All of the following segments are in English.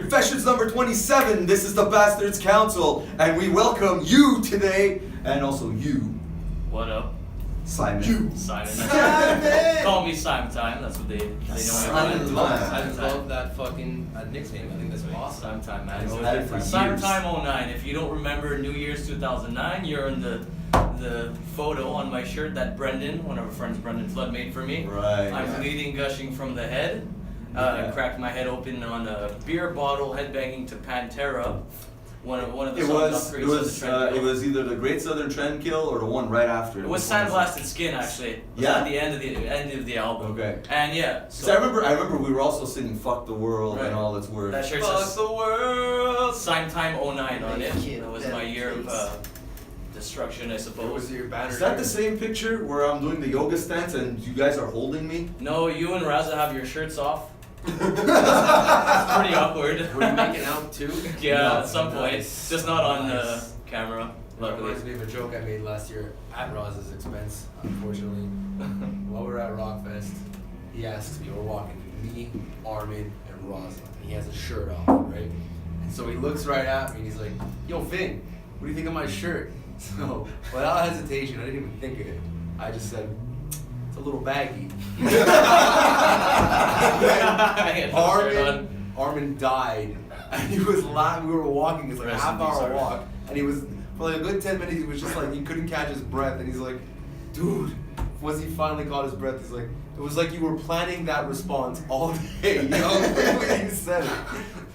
Confessions number 27. This is the Bastards Council, and we welcome you today, and also you. What up? Simon. You. Simon. Call me SimeTime. That's what they know. I love that fucking nickname. I think that's awesome. SimeTime, man. I've had it for years. SimeTime 09. If you don't remember New Year's 2009, you're in the photo on my shirt that Brendan, one of our friends, Brendan Flood, made for me. Right. I'm bleeding, gushing from the head. I cracked my head open on a beer bottle, headbanging to Pantera. One of the songs it was either the Great Southern Trendkill or the one right after. It was Sandblasted Skin, actually. It was at the end of the album. Okay. And yeah. So I remember we were also singing "Fuck the World" and all its words. That shirt Fuck says the world. SimeTime 09 on it. That was my year of destruction, I suppose. What was your banner? Is that the same picture where I'm doing the yoga stance and you guys are holding me? No, you and Raza have your shirts off. It's pretty awkward. Were you making out too? Yeah, at some point. Nice. Just not on camera. That Luckily. reminds me of a joke I made last year at Roz's expense, unfortunately. While we were at Rockfest, he asks me, we're walking, me, Armin, and Roz, and he has his shirt off, right? And so he looks right at me and he's like, yo, Finn, what do you think of my shirt? So, without hesitation, I didn't even think of it. I just said, it's a little baggy. Armin died, and he was laughing. We were walking, it's like a half-hour walk, and he was, for like a good 10 minutes, he was just like, he couldn't catch his breath, and he's like, dude, once he finally caught his breath, he's like, it was like you were planning that response all day, you know, when you said it.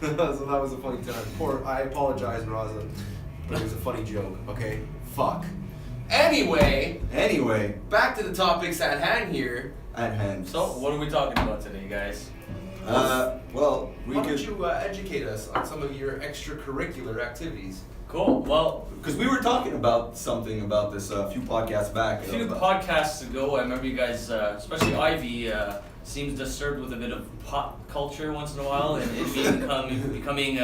So that was a funny time. I apologize, Raza, but it was a funny joke, okay? Fuck. Anyway, back to the topics at hand here. At hand. So, what are we talking about today, guys? Well, we Why could. don't you educate us on some of your extracurricular activities? Cool. Well, Because we were talking about something about this a few podcasts back. a few podcasts ago, I remember you guys, especially Ivy, seems disturbed with a bit of pop culture once in a while, and it becoming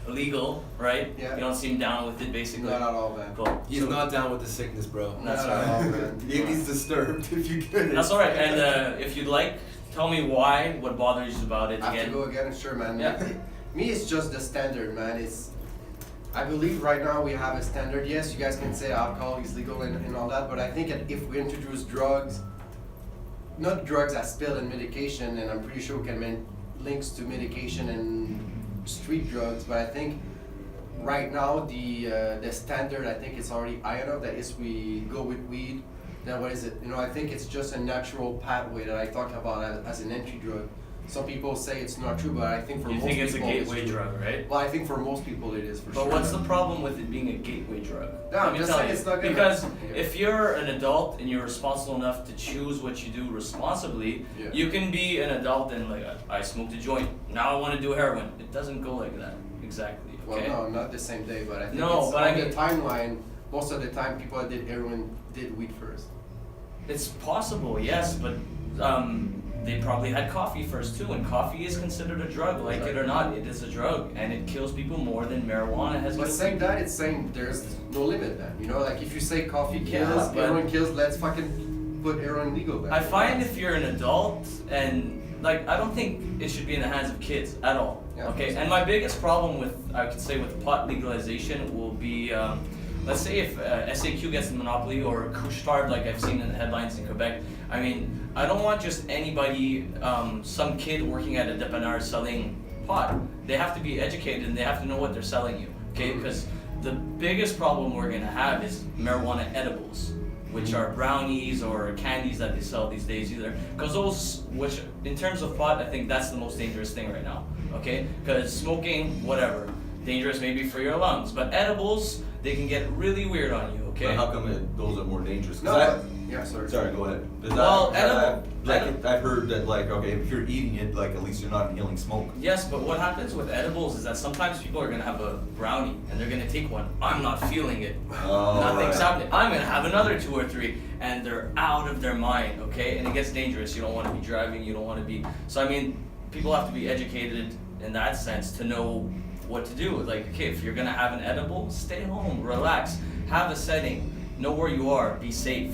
illegal, right? Yeah. You don't seem down with it, basically. Not at all, man. Cool. He's not down with the sickness, bro. That's Not at all, man. He's disturbed if you get it. That's all right. And if you'd like, tell me why, what bothers you about it I have to again. go again, sure, man. Yeah. Me, it's just the standard, man. I believe right now we have a standard. Yes, you guys can say alcohol is legal and all that, but I think that if we introduce drugs, not drugs as pill and medication, and I'm pretty sure we can make links to medication and street drugs, but I think right now the standard, I think it's already high enough that if we go with weed, then what is it? You know, I think it's just a natural pathway that I talked about as an entry drug. Some people say it's not true, but I think for You most think it's a people gateway true. drug, right? Well, I think for most people it is for sure. But what's the problem with it being a gateway drug? No, Let I'm me just tell saying you. it's not gonna- Because Yeah. if you're an adult and you're responsible enough to choose what you do responsibly, Yeah. you can be an adult and like, I smoked a joint, now I want to do heroin. It doesn't go like that, exactly, okay? Well, no, not the same day, but I think No, it's but on I mean- the timeline. Most of the time, people that did heroin did weed first. It's possible, yes, but they probably had coffee first too, and coffee is considered a drug, like it or not, it is a drug, and it kills people more than marijuana has But killed saying people. that, it's saying there's no limit then. You know, like if you say coffee Yeah, kills, but- heroin kills, let's fucking put heroin legal then. I find if you're an adult and like I don't think it should be in the hands of kids at all. Yeah, Okay, of and my biggest problem with I could say with pot legalization will be let's say if SAQ gets the monopoly or Couche-Tard like I've seen in the headlines in Quebec. I mean, I don't want just anybody, some kid working at a dépanneur selling pot. They have to be educated and they have to know what they're selling you. Okay, because the biggest problem we're gonna have is marijuana edibles, which are brownies or candies that they sell these days either. Because those, which in terms of pot, I think that's the most dangerous thing right now. Okay, because smoking, whatever, dangerous maybe for your lungs, but edibles, they can get really weird on you. Okay. But how come those are more dangerous? 'Cause No, yeah, sorry. Sorry, go ahead. Well, I've heard that like okay, if you're eating it, like at least you're not inhaling smoke. Yes, but what happens with edibles is that sometimes people are gonna have a brownie and they're gonna take one. I'm not feeling it. Oh, Nothing's right. happening. I'm gonna have another 2 or 3, and they're out of their mind. Okay, and it gets dangerous. You don't want to be driving. You don't want to be. So I mean, people have to be educated in that sense to know what to do. Like, okay, if you're gonna have an edible, stay home, relax, have a setting, know where you are, be safe.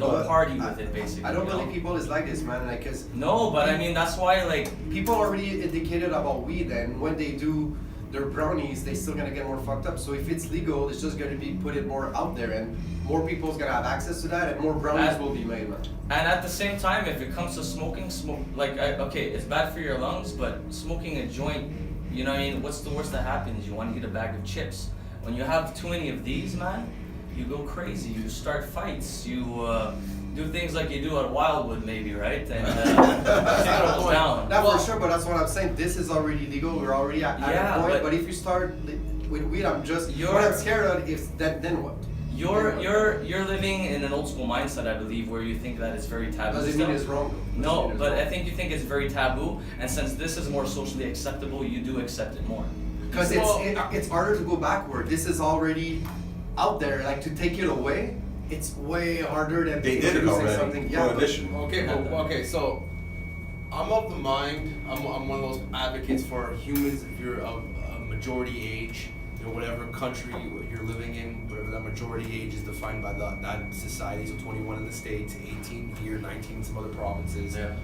don't But party with it, basically. I don't you know? believe people is like this, man. Like, cause No, but I mean that's why like people are already educated about weed, and when they do their brownies, they still gonna get more fucked up. So if it's legal, it's just gonna be put it more out there, and more people's gonna have access to that, and more brownies will be made, man. And at the same time, if it comes to smoking, okay, it's bad for your lungs, but smoking a joint, you know what I mean? What's the worst that happens? You want to eat a bag of chips. When you have too many of these, man, you go crazy. You start fights. You do things like you do at Wildwood, maybe, right? And shit goes down. That for sure, but that's what I'm saying. This is already legal. We're already at a point. But if you start with weed, what I'm scared of is that then what? You're living in an old school mindset, I believe, where you think that it's very taboo. Doesn't mean it's wrong. No, but I think you think it's very taboo, and since this is more socially acceptable, you do accept it more. Because it's harder to go backward. This is already out there. Like, to take it away, it's way harder than They did it already. Something. Yeah, Prohibition. Okay, so I'm of the mind. I'm one of those advocates for humans. If you're of a majority age, you know, whatever country you're living in, whatever that majority age is defined by that society. So 21 in the States, 18 here, 19 in some other provinces. Yeah.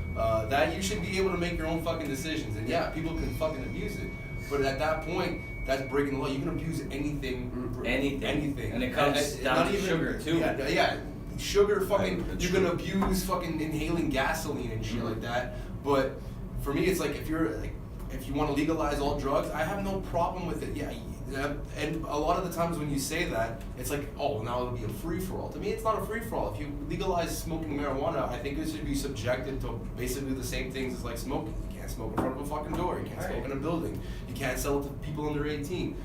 That you should be able to make your own fucking decisions. And yeah, people can fucking abuse it. But at that point, that's breaking the law. You can abuse anything. Anything. And it comes down to sugar too. Yeah. Sugar, fucking, you can abuse fucking inhaling gasoline and shit like that. But for me, it's like if you want to legalize all drugs, I have no problem with it. Yeah, and a lot of the times when you say that, it's like, oh, now it'll be a free-for-all. To me, it's not a free-for-all. If you legalize smoking marijuana, I think it should be subjected to basically the same things as like smoking. You can't smoke in front of a fucking door. You can't smoke in a building. You can't sell it to people under 18.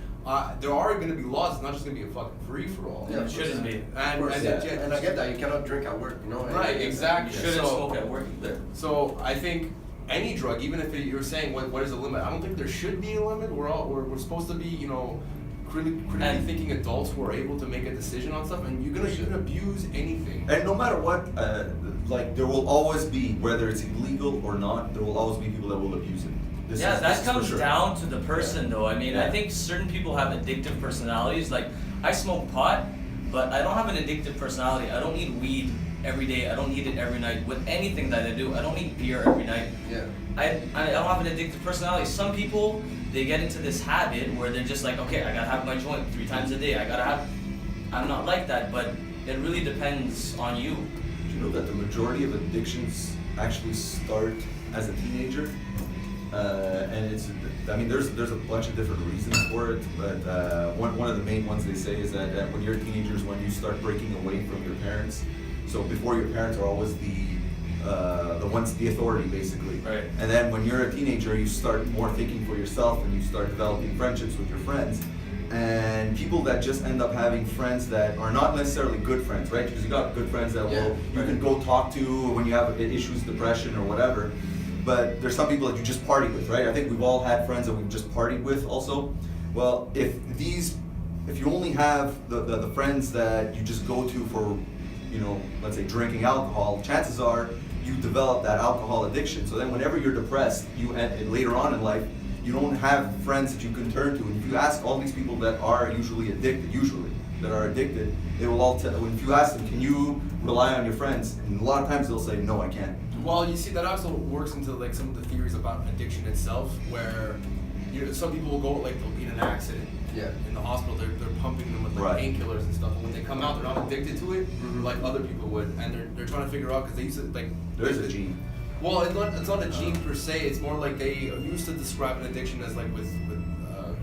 There are going to be laws. It's not just going to be a fucking free-for-all. Yeah, it shouldn't be. And I get that. You cannot drink at work, you know? Right, exactly. You shouldn't smoke at work either. So I think any drug, even if you're saying what is the limit, I don't think there should be a limit. We're supposed to be, you know, critically thinking adults who are able to make a decision on stuff, and you can abuse anything. And no matter what, like there will always be, whether it's illegal or not, there will always be people that will abuse it. That comes down to the person, though. I mean, I think certain people have addictive personalities. Like, I smoke pot, but I don't have an addictive personality. I don't need weed every day. I don't need it every night. With anything that I do, I don't need beer every night. Yeah. I don't have an addictive personality. Some people, they get into this habit where they're just like, okay, I gotta have my joint 3 times a day. I'm not like that, but it really depends on you. Do you know that the majority of addictions actually start as a teenager? And there's a bunch of different reasons for it, but one of the main ones they say is that when you're a teenager is when you start breaking away from your parents. So before, your parents are always the authority, basically. Right. And then when you're a teenager, you start more thinking for yourself, and you start developing friendships with your friends. And people that just end up having friends that are not necessarily good friends, right? Because you got good friends that you can go talk to when you have issues, depression or whatever. But there's some people that you just party with, right? I think we've all had friends that we've just partied with also. Well, if you only have the friends that you just go to for, you know, let's say drinking alcohol, chances are you develop that alcohol addiction. So then whenever you're depressed, later on in life, you don't have friends that you can turn to. And if you ask all these people that are addicted, they will all tell, if you ask them, can you rely on your friends? And a lot of times they'll say, no, I can't. Well, you see, that also works into like some of the theories about addiction itself, where some people will go, like, they'll be in an accident. Yeah. In the hospital, they're pumping them with like painkillers and stuff. And when they come out, they're not addicted to it like other people would, and they're trying to figure out because they used to like. There's a gene. Well, it's not a gene per se. It's more like they used to describe an addiction as like with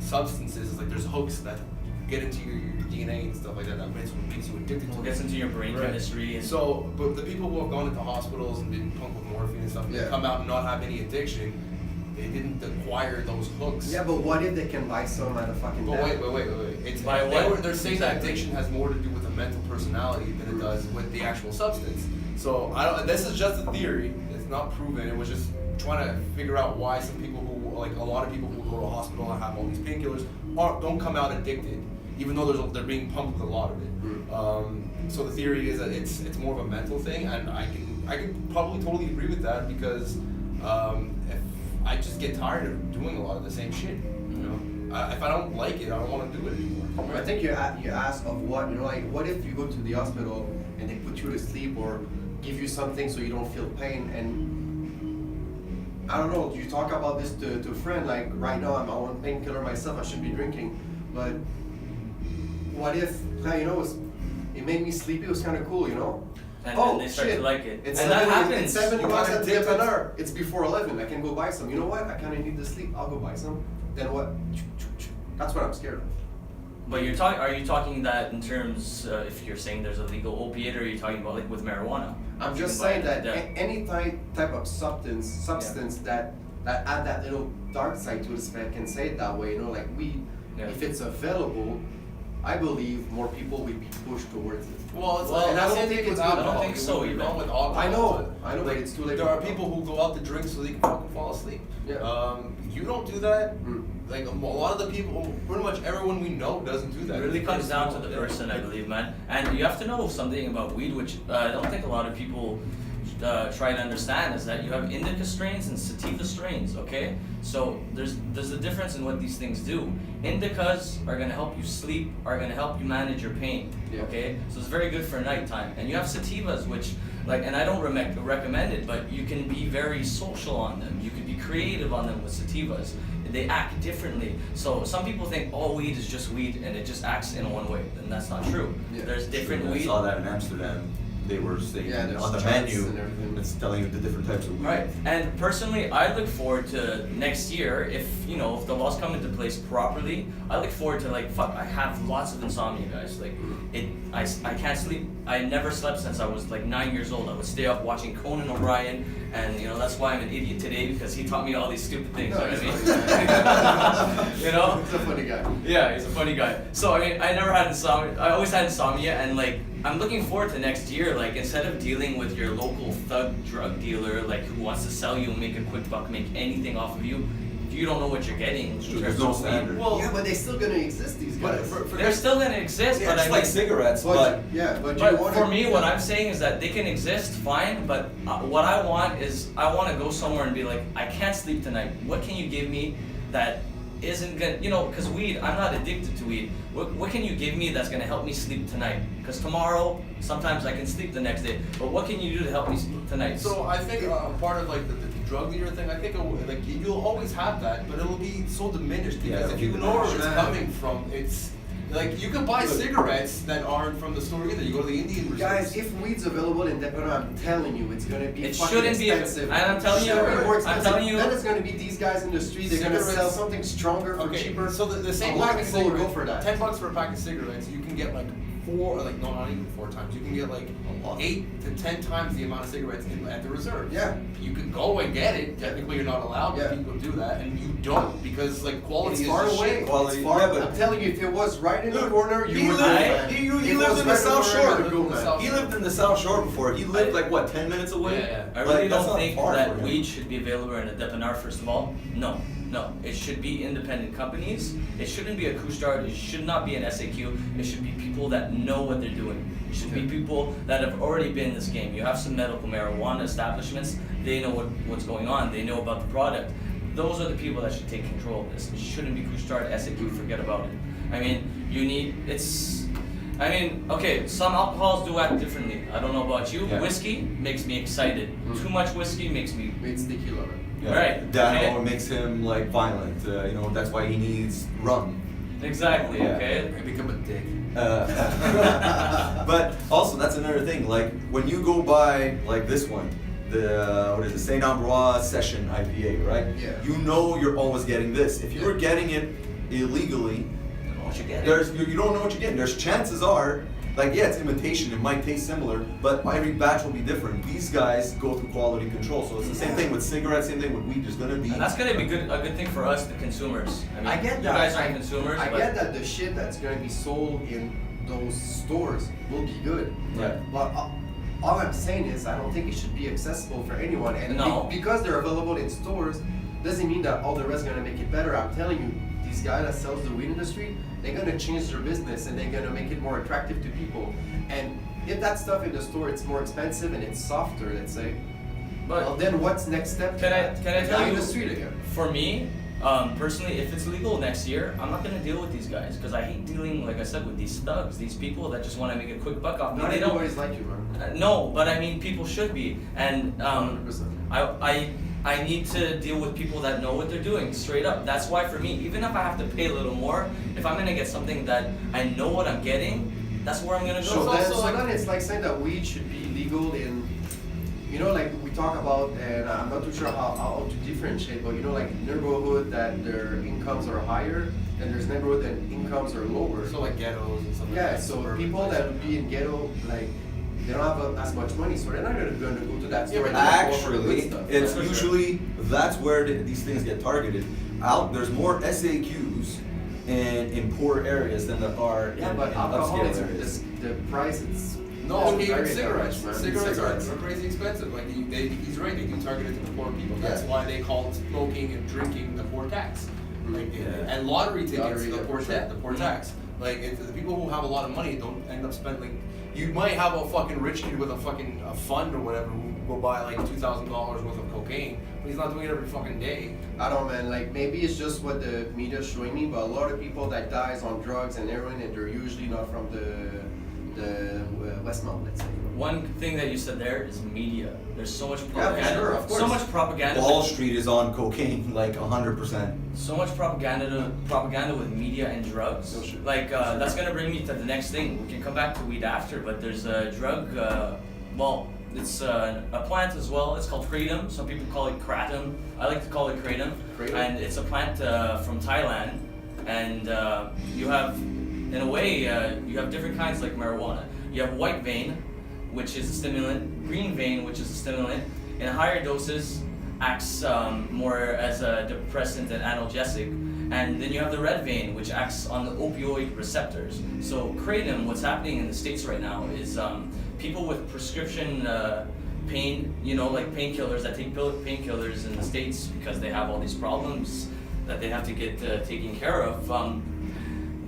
substances. It's like there's hooks that get into your DNA and stuff like that. That makes you addicted to it. Gets into your brain chemistry. And so, but the people who have gone into hospitals and been pumped with morphine and stuff, they come out and not have any addiction. They didn't acquire those hooks. Yeah, but what if they can buy some at a fucking But wait. It's by what? They're saying that addiction has more to do with a mental personality than it does with the actual substance. So this is just a theory. It's not proven. It was just trying to figure out why some people who, like a lot of people who go to a hospital and have all these painkillers don't come out addicted, even though they're being pumped with a lot of it. So the theory is that it's more of a mental thing, and I can probably totally agree with that because if I just get tired of doing a lot of the same shit. You know, if I don't like it, I don't want to do it anymore. I think you ask of what, you know, like what if you go to the hospital and they put you to sleep or give you something so you don't feel pain. And I don't know, you talk about this to a friend, like right now I'm on painkiller myself, I shouldn't be drinking, but what if, it made me sleepy, it was kind of cool, And then they start to like it. It's and that 7, happens. It's 7 You bucks gotta at the take it. dépanneur. It's before 11. I can go buy some. You know what? I kind of need to sleep. I'll go buy some. Then what? That's what I'm scared of. But you're talking. Are you talking that in terms? If you're saying there's a legal opiate, or are you talking about like with marijuana? I'm You just can buy saying it, that yeah. any type of substance that add that little dark side to it, if I can say it that way, like weed, Yeah. if it's available, I believe more people will be pushed towards it. Well, it's Well, and I don't think it's with good. I don't alcohol. think so You're either. going with alcohol. I know, but Like, it's too late. There are people who go out to drink so they can fucking fall asleep. Yeah. You don't do that. Mm. Like a lot of the people, pretty much everyone we know doesn't do that. It really comes down to the Yeah. person, I believe, man. And you have to know something about weed, which I don't think a lot of people try to understand, is that you have indica strains and sativa strains, okay? So there's a difference in what these things do. Indicas are gonna help you sleep, are gonna help you manage your pain, Yeah. okay? So it's very good for nighttime. And you have sativas, which, and I don't recommend it, but you can be very social on them. You can be creative on them with sativas. They act differently. So some people think, oh, weed is just weed and it just acts in one way, and that's not true. Yeah. There's different I weed. saw that in Amsterdam. They were saying Yeah, there's on the charts menu, and everything. it's telling you the different types of weed. Right, and personally, I look forward to next year if the laws come into place properly. I look forward to I have lots of insomnia, guys. I can't sleep. I never slept since I was 9 years old. I would stay up watching Conan O'Brien, and that's why I'm an idiot today, because he taught me all these stupid things. No, you know he's what I mean? He's a funny guy. Yeah, he's a funny guy. So I never had insomnia. I always had insomnia, and I'm looking forward to next year. Instead of dealing with your local thug drug dealer, who wants to sell you and make a quick buck, make anything off of you, you don't know what you're getting. in There's terms no of weed. standard. Well, Yeah, but they're still gonna exist, these but guys. They're still gonna exist, Yeah, but it's like cigarettes, But but But you wanna, for me, what I'm saying is that they can exist, fine. But what I want is I want to go somewhere and be like, I can't sleep tonight. What can you give me that isn't gonna, because weed, I'm not addicted to weed. What can you give me that's gonna help me sleep tonight? Because tomorrow, sometimes I can sleep the next day. But what can you do to help me sleep tonight? So I think part of the drug dealer thing, I think you'll always have that, but it'll be so diminished because Yeah, if you it'll be know where it's diminished. coming from, it's you can buy cigarettes that aren't from the store either. You go to the Indian guys, reserves. if weed's available in dépanneur, I'm telling you, it's gonna be It fucking shouldn't be, and expensive. I'm telling you, It's gonna be more I'm expensive. telling you. Then it's gonna be these guys in the street. They're gonna sell Cigarettes- something stronger for Okay, cheaper. so the same A lot pack of of people will go cigarettes, for that. $10 for a pack of cigarettes, you can get 4, no, not even 4 times. You can get A lot. 8 to 10 times the amount of cigarettes at the reserve. Yeah. You could go and get it. Technically, you're not allowed, but Yeah. people do that, and you don't because quality It's is far just away. shit. Quality- It's far. yeah, but- I'm telling you, if it was right in the Dude, corner, you he would lived- go, man. he If lived it in was the right South corner, Shore. you would go, man. He lived in the South Shore before. He lived 10 minutes away? Yeah, I Like, really that's don't not think far that for him. weed should be available in a dépanneur, first of all. No. It should be independent companies. It shouldn't be a Couche-Tard. It should not be an SAQ. It should be people that know what they're doing. It should be people that have already been in this game. You have some medical marijuana establishments. They know what's going on. They know about the product. Those are the people that should take control of this. It shouldn't be Couche-Tard, SAQ, forget about it. Okay, some alcohols do act differently. I don't know about you. Yeah. Whiskey makes me excited. Mm. Too much whiskey makes me. It's tequila, man. Yeah. Right, Dano okay. makes him violent. That's why he needs rum. Exactly, Yeah. okay? I become a dick. But also that's another thing. When you go buy this one, the Saint Ambroise Session IPA, right? Yeah. You know you're always getting this. If you were getting it illegally, I don't know what you're getting. you don't know what you're getting. There's chances are, it's imitation. It might taste similar, but every batch will be different. These guys go through quality control, so it's the same thing with cigarettes, same thing with weed. There's gonna be. And that's gonna be a good thing for us, the consumers. I get you that. guys aren't consumers, I but get that the shit that's gonna be sold in those stores will be good. Yeah. But all I'm saying is I don't think it should be accessible for anyone. And No. because they're available in stores, doesn't mean that all the rest are gonna make it better. I'm telling you, these guys that sells the weed industry, they're gonna change their business and they're gonna make it more attractive to people. And if that stuff in the store it's more expensive and it's softer, let's say, But well then what's next step? can I The tell guy in you? the street again. For me, Personally, if it's legal next year, I'm not gonna deal with these guys because I hate dealing, like I said, with these thugs, these people that just want to make a quick buck off me. Not They don't. everybody's like you, man. No, but I mean, people should be, and 100%. I need to deal with people that know what they're doing, straight up. That's why for me, even if I have to pay a little more, if I'm gonna get something that I know what I'm getting, that's where I'm gonna go. So then it's like saying that weed should be legal in, you know, like we talk about, and I'm not too sure how to differentiate, but you know, like neighborhood that their incomes are higher, and there's neighborhood that incomes are lower. So like ghettos and stuff like Yeah, that. so suburban people places. that would be in ghetto, like, they don't have as much money, so they're not gonna go to that store. Yeah, and but get all the good Actually, stuff. it's For sure. usually that's where these things get targeted. There's more SAQs in poor areas than there are Yeah, in but alcohol, upscale it's areas. the price, it's No, it's even very cigarettes. encouraged, man. Cigarettes are crazy expensive. Like he's right. They do target it to the poor people. That's Yeah. why they call smoking and drinking the poor tax. Like Yeah. and lottery tickets, Lottery, the yeah, poor for sure. tax. The poor tax. Like the people who have a lot of money don't end up spending. Like, you might have a fucking rich kid with a fucking fund or whatever who will buy like $2,000 worth of cocaine, but he's not doing it every fucking day. I don't know, man. Like maybe it's just what the media's showing me, but a lot of people that dies on drugs and heroin, and they're usually not from the Westmount, let's say. One thing that you said there is media. There's so much Yeah, for propaganda. sure, of So course. much propaganda. Wall Street is on cocaine, like 100%. So much propaganda with media and drugs. No shit. Like that's gonna bring me to the next thing. We can come back to weed after, but there's a drug. Well, it's a plant as well. It's called kratom. Some people call it kratom. I like to call it kratom. Kratom? And it's a plant from Thailand. And you have, in a way, you have different kinds like marijuana. You have white vein, which is a stimulant. Green vein, which is a stimulant. In higher doses, acts more as a depressant and analgesic. And then you have the red vein, which acts on the opioid receptors. So kratom, what's happening in the States right now is people with prescription pain, you know, like painkillers that take painkillers in the States because they have all these problems that they have to get taken care of.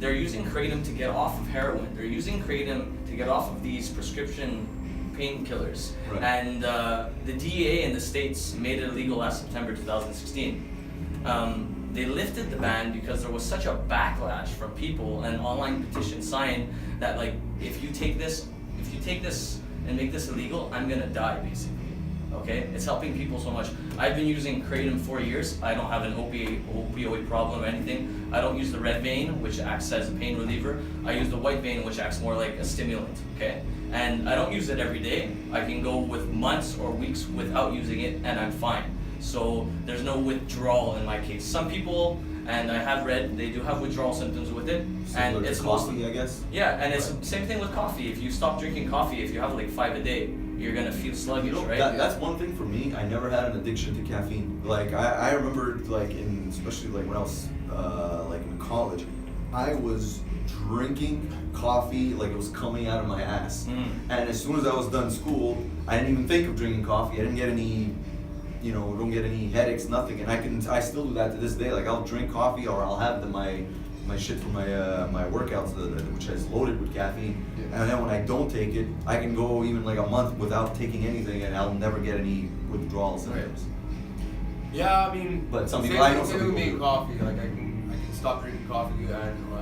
They're using kratom to get off of heroin. They're using kratom to get off of these prescription painkillers. Right. And the DEA in the States made it illegal last September 2016. They lifted the ban because there was such a backlash from people, and online petition signed that like if you take this and make this illegal, I'm gonna die basically. Okay, it's helping people so much. I've been using kratom for years. I don't have an opioid problem or anything. I don't use the red vein, which acts as a pain reliever. I use the white vein, which acts more like a stimulant. Okay, and I don't use it every day. I can go with months or weeks without using it, and I'm fine. So there's no withdrawal in my case. Some people, and I have read, they do have withdrawal symptoms with it, Similar and to it's coffee, mostly I guess. yeah, and it's the same thing with coffee. If you stop drinking coffee, if you have like 5 a day, you're gonna feel sluggish, You know, right? that's one thing for me. I never had an addiction to caffeine. Like I remember, like especially like when I was like in college, I was drinking coffee like it was coming out of my ass. And as soon as I was done school, I didn't even think of drinking coffee. I didn't get any, don't get any headaches, nothing. And I still do that to this day. Like I'll drink coffee or I'll have my shit for my workouts, which is loaded with caffeine. Yeah. And then when I don't take it, I can go even like a month without taking anything, and I'll never get any withdrawal symptoms. Yeah, I mean, But some same people- I know thing some with people me do. with coffee. Like I can stop drinking coffee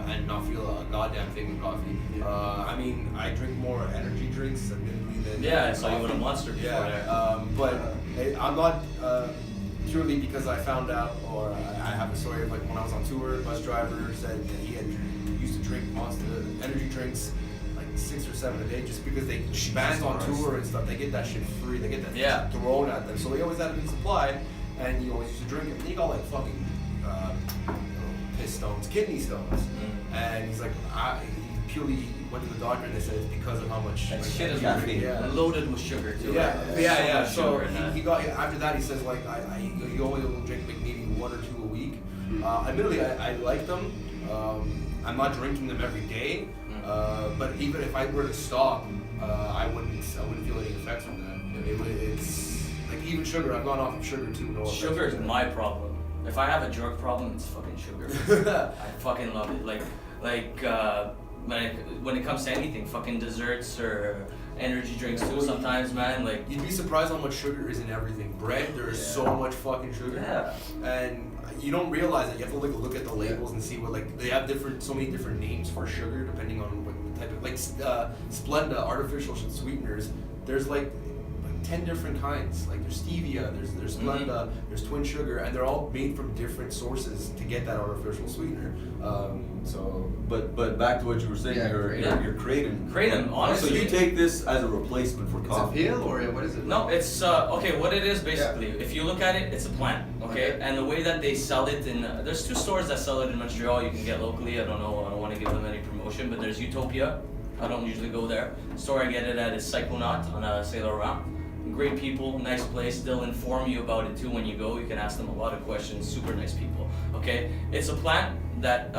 and not feel a goddamn thing with coffee. Yeah. I mean, I drink more energy drinks admittedly than Yeah, I saw you coffee. with a Monster before. Yeah, but I'm not purely because I found out, or I have a story of like when I was on tour, a bus driver said that he used to drink Monster energy drinks like 6 or 7 a day just because they bands on Christ. tour and stuff. They get that shit free. They get that Yeah. shit thrown at them. So he always had it in supply, and he always used to drink it. And he got like fucking piss stones, kidney stones, and he's like, he purely went to the doctor and they said it's because of how much That like, shit is caffeine. Yeah. loaded with sugar too. Yeah, right? yeah. much So sugar in that. he got after that. He says like he only will drink like maybe 1 or 2 a week. Admittedly, I like them. I'm not drinking them every day. But even if I were to stop, I wouldn't feel any effects from that. It's like even sugar. I've gone off of sugar too. No effects Sugar is from that. my problem. If I have a drug problem, it's fucking sugar. I fucking love it. When it comes to anything, fucking desserts or energy drinks too sometimes, man. Like You'd be surprised how much sugar is in everything. Bread, there is so much fucking sugar. Yeah. And you don't realize it. You have to look at the labels and see what, like, they have so many different names for sugar depending on what type of, like, Splenda, artificial sweeteners. There's like 10 different kinds. Like there's stevia, there's Splenda, there's twin sugar, and they're all made from different sources to get that artificial sweetener. But back to what you were saying, you're Kratom. Kratom, honestly. So you take this as a replacement for It's a coffee. pill or what is it? No, it's okay. What it is basically, if you look at it, it's a plant. Okay, and the way that they sell it in there's 2 stores that sell it in Montreal. You can get locally. I don't know. I don't want to give them any promotion, but there's Utopia. I don't usually go there. The store I get it at is Psychonaut on Saint Laurent. Great people, nice place. They'll inform you about it too when you go. You can ask them a lot of questions. Super nice people. Okay, it's a plant that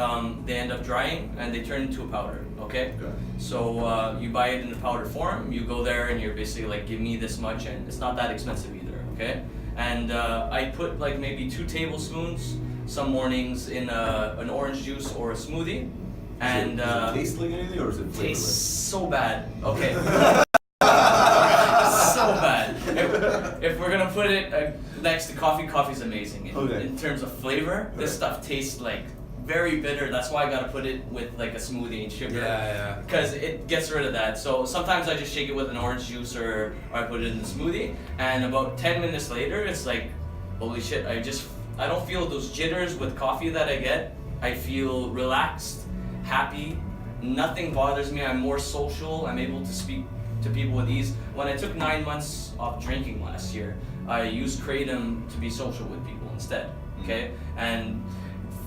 they end up drying and they turn into a powder. Okay, so you buy it in the powder form. You go there and you're basically like, give me this much, and it's not that expensive either. Okay, and I put like maybe 2 tablespoons some mornings in an orange juice or a smoothie. And does it taste like anything, or is it flavorless? Tastes so bad. Okay. So bad. If we're gonna put it next to coffee, coffee's amazing. In terms of flavor, this stuff tastes like very bitter. That's why I gotta put it with like a smoothie and sugar. Yeah. Because it gets rid of that. So sometimes I just shake it with an orange juice or I put it in the smoothie. And about 10 minutes later, it's like, holy shit! I don't feel those jitters with coffee that I get. I feel relaxed, happy. Nothing bothers me. I'm more social. I'm able to speak to people with ease. When I took 9 months off drinking last year, I used Kratom to be social with people instead. Okay, and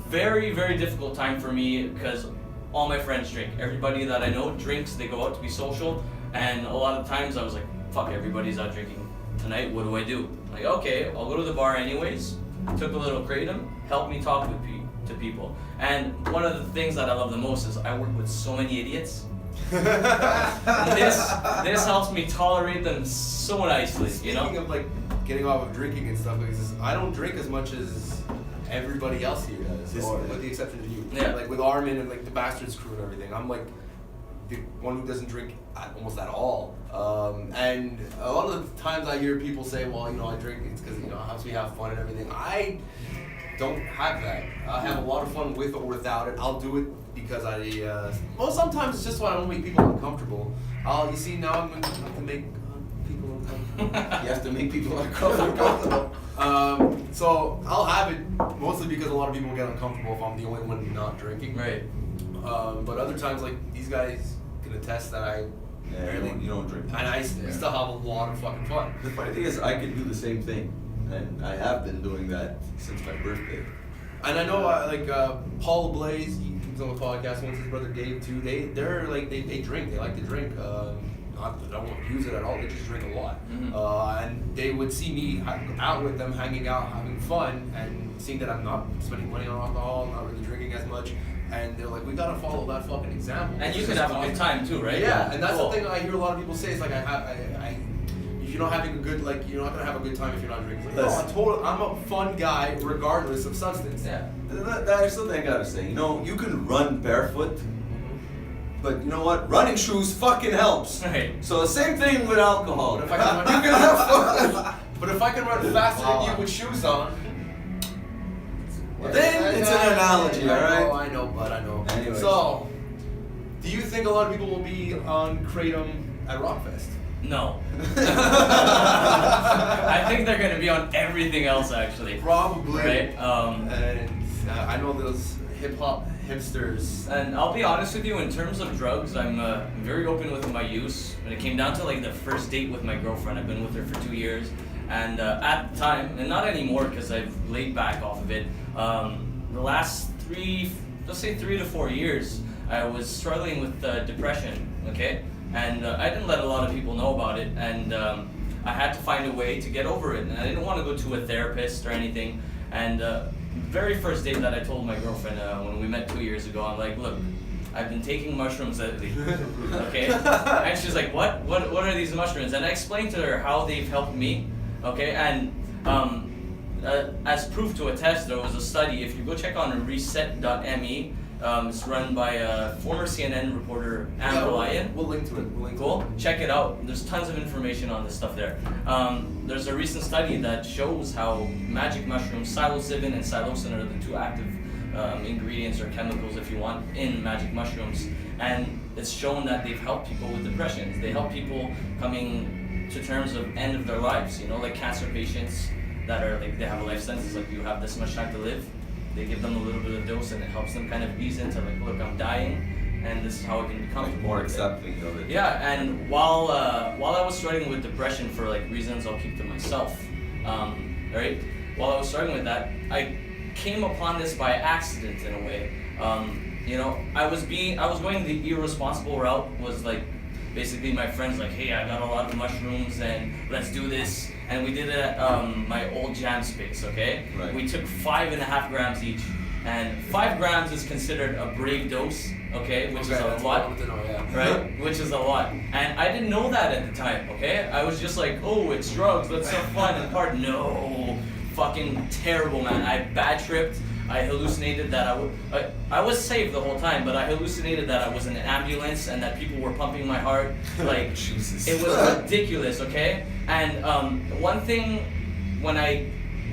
very, very difficult time for me because all my friends drink. Everybody that I know drinks. They go out to be social, and a lot of times I was like, fuck, everybody's out drinking tonight. What do I do? Like, okay, I'll go to the bar anyways. Took a little Kratom, helped me talk to people. And one of the things that I love the most is I work with so many idiots. This helps me tolerate them so nicely. Speaking of like getting off of drinking and stuff, like this, I don't drink as much as everybody else here does, or with the exception of you. Yeah. Like with Armin and like the Bastards crew and everything, I'm like the one who doesn't drink almost at all. And a lot of the times I hear people say, well, I drink, it's because, it helps me have fun and everything. I don't have that. I have a lot of fun with or without it. I'll do it because sometimes it's just so I don't make people uncomfortable. You see, now I'm going to have to make people uncomfortable. You have to make people uncomfortable. So I'll have it mostly because a lot of people get uncomfortable if I'm the only one not drinking. Right. But other times, like, these guys can attest that I you don't drink. and I still have a lot of fucking fun. The funny thing is, I can do the same thing, and I have been doing that since my birthday. And I know, Paul Blaze, he comes on the podcast once, his brother Dave too. They drink. They like to drink. They don't use it at all. They just drink a lot. Mm-hmm. And they would see me out with them, hanging out, having fun, and seeing that I'm not spending money on alcohol, not really drinking as much. And they're like, we gotta follow that fucking example. And you can have a good time too, right? Yeah, and that's cool. the thing I hear a lot of people say. It's like if you're not having a good, like, you're not gonna have a good time if you're not drinking. It's like, no, I'm a fun guy regardless of substance. Yeah. That's something I gotta say. You can run barefoot, but you know what? Running shoes fucking helps. Right. So the same thing with alcohol. But if I can run, you can have fun. But if I can run faster than you with shoes on. Then it's an analogy, alright? I know, but I know. Anyways. So, do you think a lot of people will be on Kratom at Rockfest? No. I think they're gonna be on everything else actually. Probably. Right. And I know those hip hop hipsters. And I'll be honest with you, in terms of drugs, I'm very open with my use. When it came down to like the first date with my girlfriend, I've been with her for 2 years, and at the time, and not anymore because I've laid back off of it. The last 3 to 4 years, I was struggling with depression. Okay, and I didn't let a lot of people know about it, and I had to find a way to get over it. And I didn't want to go to a therapist or anything. And very first date that I told my girlfriend when we met 2 years ago, I'm like, look, I've been taking mushrooms lately, okay? And she's like, what? What are these mushrooms? And I explained to her how they've helped me, okay? And as proof to a test, there was a study. If you go check on reset.me, It's run by former CNN reporter Anne Ryan. We'll link to it. Cool. Check it out. There's tons of information on this stuff there. There's a recent study that shows how magic mushrooms, psilocybin and psilocin are the two active ingredients or chemicals, if you want, in magic mushrooms. And it's shown that they've helped people with depression. They help people coming to terms of end of their lives. You know, like cancer patients that are like, they have a life sentence, like you have this much time to live. They give them a little bit of dose and it helps them kind of ease into like, look, I'm dying and this is how I can become Like more accepting of it. Yeah, and while I was struggling with depression for like reasons I'll keep to myself, right? While I was struggling with that, I came upon this by accident in a way. You know, I was going the irresponsible route. Was like basically my friends like, hey, I got a lot of mushrooms and let's do this. And we did it at my old jam space, okay? Right. We took 5.5 grams each. And 5 grams is considered a brave dose, okay? Which is a lot, right? Which is a lot. And I didn't know that at the time, okay? I was just like, oh, it's drugs, let's have fun and part. No, fucking terrible, man. I bad tripped. I hallucinated that I was safe the whole time, but I hallucinated that I was in an ambulance and that people were pumping my heart. Like, Jesus. It was ridiculous, okay? And one thing, when I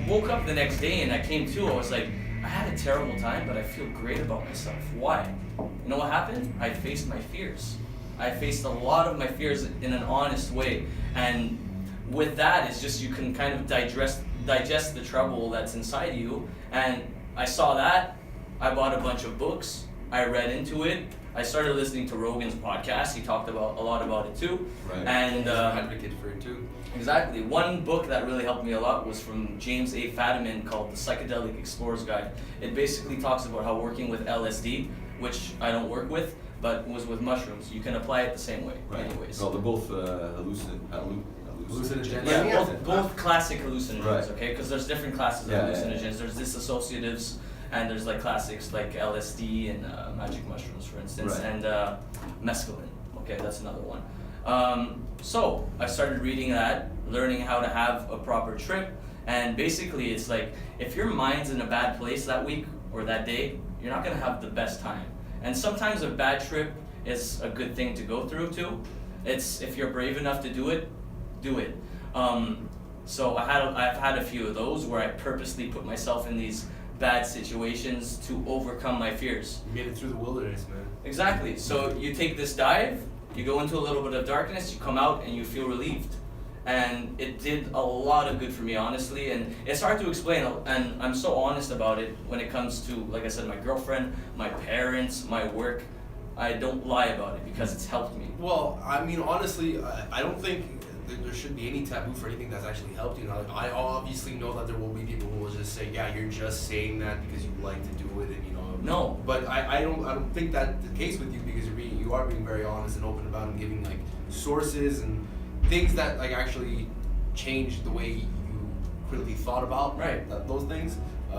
woke up the next day and I came to, I was like, I had a terrible time, but I feel great about myself. Why? You know what happened? I faced my fears. I faced a lot of my fears in an honest way. And with that, it's just you can kind of digest the trouble that's inside you. And I saw that. I bought a bunch of books. I read into it. I started listening to Rogan's podcast. He talked about a lot about it too. Right. And advocate for it too. Exactly. One book that really helped me a lot was from James A. Fadiman called The Psychedelic Explorer's Guide. It basically talks about how working with LSD, which I don't work with, but was with mushrooms, you can apply it the same way. Right. Anyways. Well, they're both hallucinogens. Yeah, both classic hallucinogens, Right. okay? Because there's different classes of hallucinogens. There's dissociatives, and there's like classics like LSD and magic mushrooms, for instance, Right. and mescaline. Okay, that's another one. So I started reading that, learning how to have a proper trip, and basically it's like if your mind's in a bad place that week or that day, you're not gonna have the best time. And sometimes a bad trip is a good thing to go through too. It's if you're brave enough to do it, do it. So I've had a few of those where I purposely put myself in these bad situations to overcome my fears. You made it through the wilderness, man. Exactly. So you take this dive, you go into a little bit of darkness, you come out and you feel relieved. And it did a lot of good for me, honestly, and it's hard to explain, and I'm so honest about it when it comes to, like I said, my girlfriend, my parents, my work. I don't lie about it because it's helped me. Well, I mean, honestly, I don't think there should be any taboo for anything that's actually helped you. Now, I obviously know that there will be people who will just say, yeah, you're just saying that because you like to do it, and you know. No. But I don't think that's the case with you because you are being very honest and open about it and giving like sources and things that like actually change the way you critically thought about those things. But I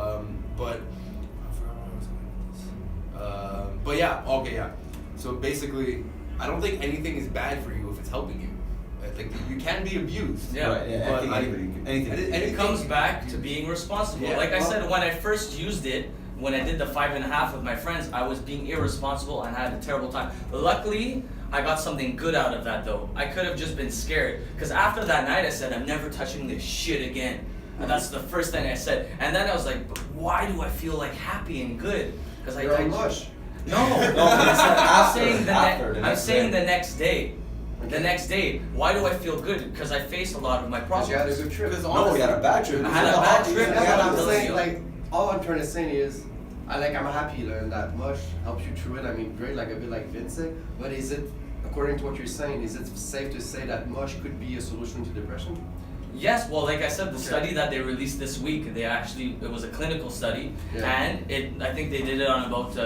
forgot what I was going with this. But yeah, okay, yeah. So basically, I don't think anything is bad for you if it's helping you. I think you can be abused. Yeah. Right, yeah. But Anything. And it comes back to being responsible. Yeah, like I said, when I first used it, when I did the 5.5 with my friends, I was being irresponsible and had a terrible time. Luckily, I got something good out of that though. I could have just been scared. Because after that night I said, I'm never touching this shit again. And that's the first thing I said. And then I was like, but why do I feel like happy and good? Because I mush. No, after I'm saying the next day. The next day, why do I feel good? Because I faced a lot of my Because problems. you had a good trip. No, we had a bad trip. I had a bad trip. That's what I'm Yeah. saying. Like, all I'm trying to say is, I'm happy learn that much helps you through it. I mean, great, like a bit like Vince said. But is it, according to what you're saying, is it safe to say that mush could be a solution to depression? Yes, well, like I said, the study that they released this week, it was a clinical study, and I think they did it on about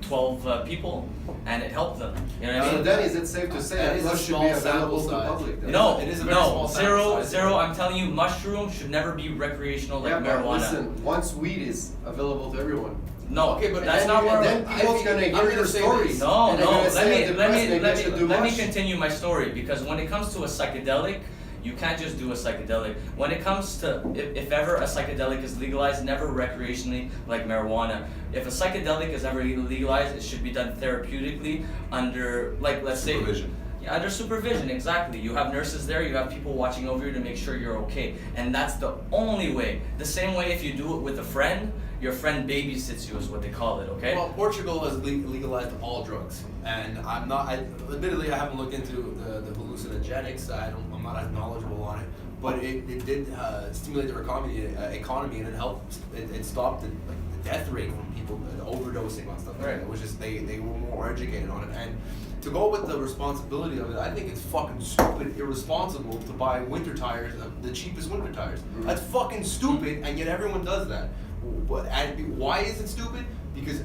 12 people, and it helped them. You know what I mean? So then, is it safe to say that mush should be available to the public? Then? No, It is a very small sample size. zero. I'm telling you, mushroom should never be recreational like But marijuana. listen, once weed is available to everyone. No, Okay, but that's and not where. then people's gonna hear your say stories. this. No, and they're no. gonna say, "I'm depressed, maybe I should do Let me mush." continue my story because when it comes to a psychedelic, You can't just do a psychedelic. When it comes to, if ever a psychedelic is legalized, never recreationally like marijuana. If a psychedelic is ever legalized, it should be done therapeutically under, like, let's say, Supervision. yeah, under supervision, exactly. You have nurses there, you have people watching over you to make sure you're okay. And that's the only way. The same way if you do it with a friend, your friend babysits you is what they call it, okay? Well, Portugal has legalized all drugs, and admittedly I haven't looked into the hallucinogenics. I'm not as knowledgeable on it, but it did stimulate their economy, and it helped. It stopped the death rate from people overdosing on stuff. Right. It was just they were more educated on it, and to go with the responsibility of it, I think it's fucking stupid, irresponsible to buy winter tires, the cheapest winter tires. That's fucking stupid, and yet everyone does that. But why is it stupid? Because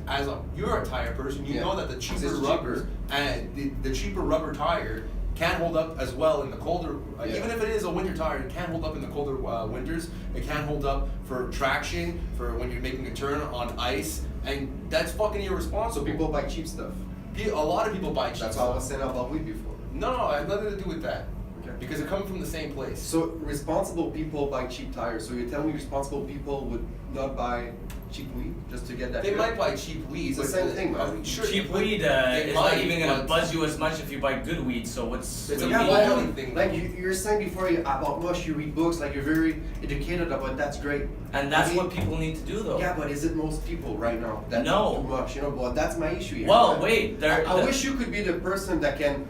you're a tire person, you know that the cheaper It's rubber and the cheaper rubber tire can't hold up as well in the colder. Even if it is a winter tire, it can't hold up in the colder winters. It can't hold up for traction, for when you're making a turn on ice, and that's fucking irresponsible. So people buy cheap stuff. A lot of people buy cheap That's stuff. all I was saying about weed before. No, it has nothing to do with that. Okay. Because it comes from the same place. So responsible people buy cheap tires. So you tell me responsible people would not buy cheap weed just to get that? They trip? might buy cheap weeds. It's the same thing, man. I mean, sure, Cheap but weed they is not might, even gonna but- buzz you as much if you buy good weed, so what's... It's what a do you bad mean? one thing. Like you're saying before about mush, you read books, like you're very educated about. That's great. And that's I mean, what people need to do though. Yeah, but is it most people right now that No. do much? You know, but that's my issue here. Well, man. wait, I wish you could be the person that can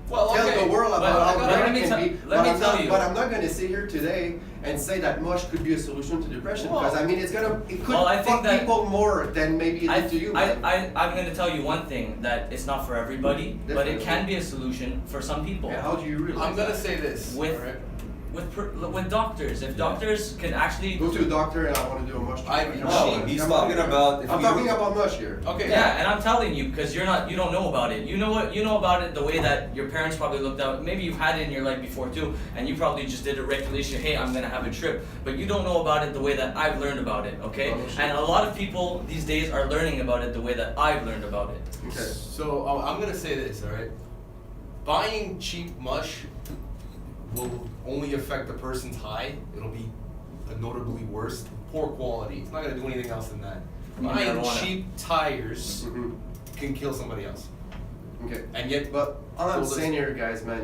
Well, tell okay. the world But about how let great me it can tell- be. let but me I'm tell not, you. But I'm not going to sit here today and say that mush could be a solution to depression because I mean it could Well, I think fuck that- people more than maybe it did to you. man. I'm going to tell you one thing, that it's not for everybody, but it Definitely. can be a solution for some people. Yeah, how do you realize? I'm gonna that? say this. With- alright? With doctors, if doctors can actually... Go to a doctor and I want to do a mush. treatment. No, he's talking about if I'm you- talking about mush here. Okay. Yeah, and I'm telling you, because you don't know about it. You know about it the way that your parents probably looked out. Maybe you've had it in your life before too, and you probably just did it recreationally. Hey, I'm gonna have a trip, but you don't know about it the way that I've learned about it. Okay, Oh, shit. and a lot of people these days are learning about it the way that I've learned about it. Okay. So I'm gonna say this, all right? Buying cheap mush will only affect the person's high. It'll be notably worse. Poor quality. It's not gonna do anything else than that. I mean, Buying marijuana. cheap tires Mhm. can kill somebody else. Okay. And yet, But all I'm So saying here, guys, man,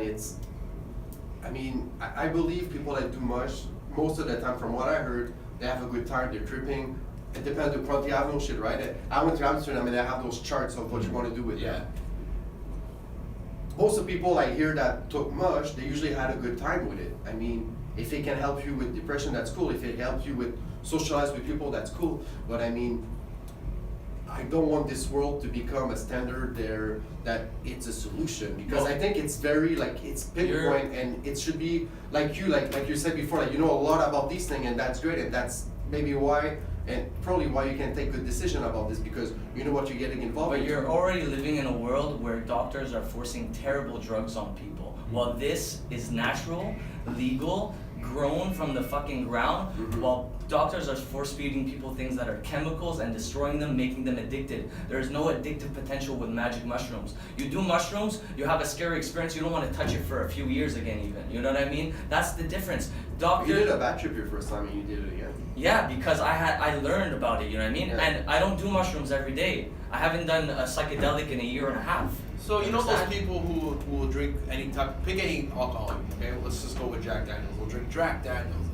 I mean, I believe people that do mush, most of the time, from what I heard, they have a good time, they're tripping. It depends on the quality. I have no shit, right? I went to Amsterdam and I have those charts of what you want to do with yeah. that. Most of the people I hear that took mush, they usually had a good time with it. I mean, if it can help you with depression, that's cool. If it helps you with socialize with people, that's cool. But I mean, I don't want this world to become a standard there that it's a solution because Well, I think it's very like it's pinpoint and it should be like you said before, like you know a lot about these things and that's great and that's maybe why and probably why you can take good decision about this because you know what you're getting involved But in. you're already living in a world where doctors are forcing terrible drugs on people. While this is natural, legal, grown from the fucking ground, while doctors are force feeding people things that are chemicals and destroying them, making them addicted. There is no addictive potential with magic mushrooms. You do mushrooms, you have a scary experience, you don't want to touch it for a few years again even. You know what I mean? That's the difference. You did a bad trip your first time and you did it again. Yeah, because I learned about it, you know what I mean? Yeah. And I don't do mushrooms every day. I haven't done a psychedelic in a year and a half. So you know those Understand? people who will drink any type, pick any alcohol. Okay, let's just go with Jack Daniels. We'll drink Jack Daniels,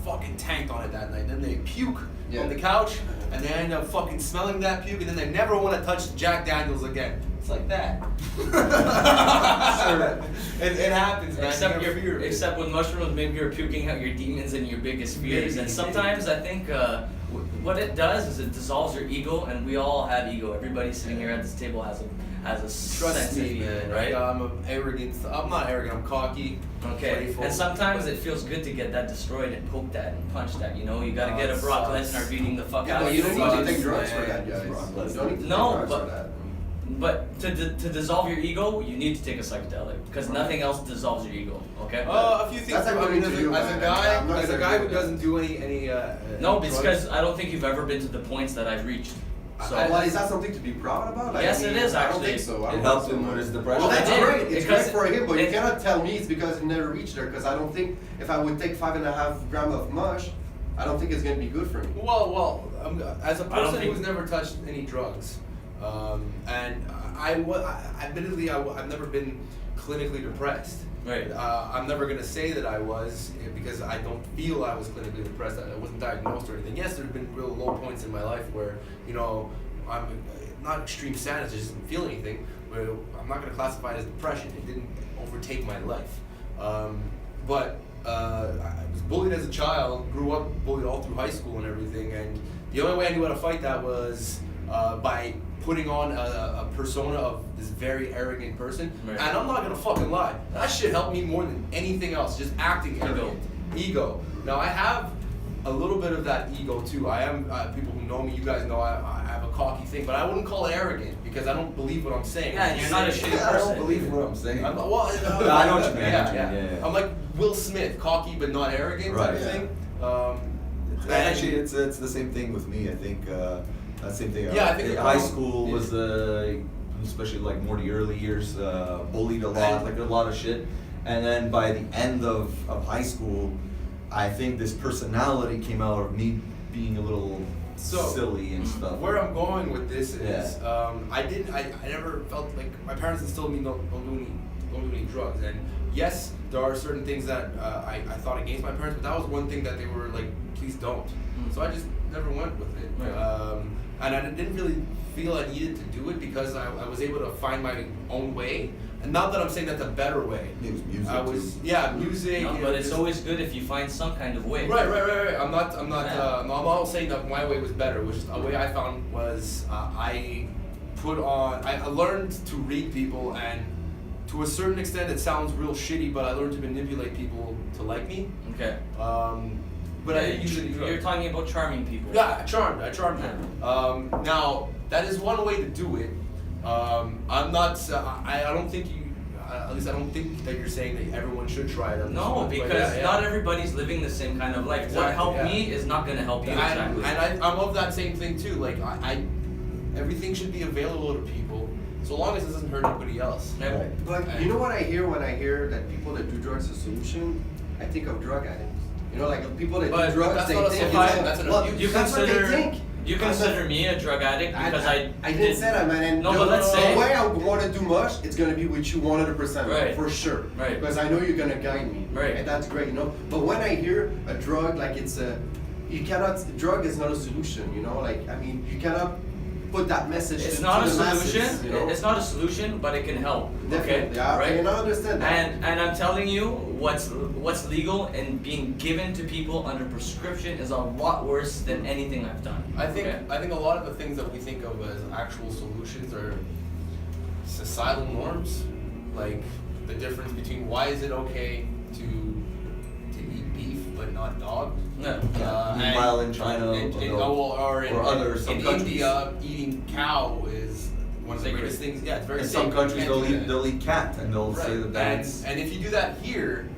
fucking tanked on it that night. Then they puke Yeah. on the couch, and they end up fucking smelling that puke, and then they never want to touch Jack Daniels again. It's like that. It happens, man. Except You get fear of it. except with mushrooms, maybe you're puking out your demons and your biggest fears. And sometimes I think what it does is it dissolves your ego, and we all have ego. Everybody sitting here at this table has a Trust sense of me, ego, man. right? I'm arrogant. I'm not arrogant. I'm cocky. Okay, playful. and sometimes it feels good to get that destroyed and poke that and punch that. You know, you gotta get a it Brock sucks. Lesnar beating the fuck Yeah, out but of you don't need to sucks, take drugs for man. that, guys. Brock You don't need to take No, drugs but- for that. But to dissolve your ego, you need to take a psychedelic because nothing else dissolves your ego. Okay. A few things. That's I mean, according as to a, you, as a man. guy, I'm not as a gonna guy agree who with that. doesn't do any No, drugs. because I don't think you've ever been to the points that I've reached. So Well, is that something to be proud about? Like, Yes, I mean, it is, I don't actually. think so. I It don't helped think him so. with his depression. Well, that's It did, great. It's great because for him, but you it- cannot tell me it's because he never reached there. Because I don't think if I would take 5.5 grams of mush, I don't think it's gonna be good for me. Well, as a I don't person think- who's never touched any drugs, and admittedly, I've never been clinically depressed. Right. I'm never gonna say that I was because I don't feel I was clinically depressed. I wasn't diagnosed or anything. Yes, there's been real low points in my life where I'm not extreme sadness, I just didn't feel anything. But I'm not gonna classify it as depression. It didn't overtake my life. But I was bullied as a child, grew up bullied all through high school and everything, and the only way I knew how to fight that was by putting on a persona of this very arrogant person. Right. And I'm not gonna fucking lie, that shit helped me more than anything else, just acting arrogant. Ego. Now I have a little bit of that ego too. I am, people who know me, you guys know I have a cocky thing, but I wouldn't call it arrogant because I don't believe what I'm saying. Yeah, and you're not a shitty I person. don't believe what I'm saying. I know what you mean, yeah. I'm like Will Smith, cocky but not arrogant type of Right, thing. And actually, it's the same thing with me. I think that same thing. Yeah, I think in the high problem school was especially like more the early years, bullied a lot, like a lot of shit. And then by the end of high school, I think this personality came out of me being a little silly and stuff. Where I'm going with this is, Yeah. I never felt like my parents instilled me don't do any drugs. And yes, there are certain things that I thought against my parents, but that was one thing that they were like, please don't. So I just never went with it. Right. And I didn't really feel I needed to do it because I was able to find my own way. And not that I'm saying that's a better way. It was music Music. No, but it's always good if you find some kind of way. Right. I'm not Yeah. I'm not saying that my way was better. It was just a way I found was I learned to read people, and to a certain extent it sounds real shitty, but I learned to manipulate people to like me. Okay. But I didn't use it. You're talking about charming people. Yeah, I charmed them. Now that is one way to do it. I'm not. I don't think you. At least I don't think that you're saying that everyone should try it. No, because not everybody's living the same kind of life. What Exactly, helped me is not going to help you exactly. And I'm of that same thing too. Like everything should be available to people, so long as it doesn't hurt anybody else. Yeah. Right. But you know what I hear when I hear that people that do drugs are a solution? I think of drug addicts. You know, like people that But do drugs, that's they not a think solution, it's that's an well, abuse. You that's what they consider think. you consider me a drug addict because I didn't say that, man. And No, but let's say- the way I want to do much, it's gonna be with you 100%, Right. for sure. Right. Because I know you're gonna guide me. Right. And that's great, you know. But when I hear a drug, like drug is not a solution, you know. Like I mean, you cannot put that message. It's to not a the solution. masses, you know? It's not a solution, but it can help. Definitely, Okay, yeah, right? and I understand that. And I'm telling you, what's legal and being given to people under prescription is a lot worse than anything I've done. I think okay? a lot of the things that we think of as actual solutions are societal norms, like the difference between why is it okay to eat beef but not dog. No. Meanwhile, in China, or some in countries. India, eating cow is one of the Sacred. greatest things. Yeah, it's very In sacred. some countries, You can't do that. they'll eat cat, and they'll say that that's. And if you do that here,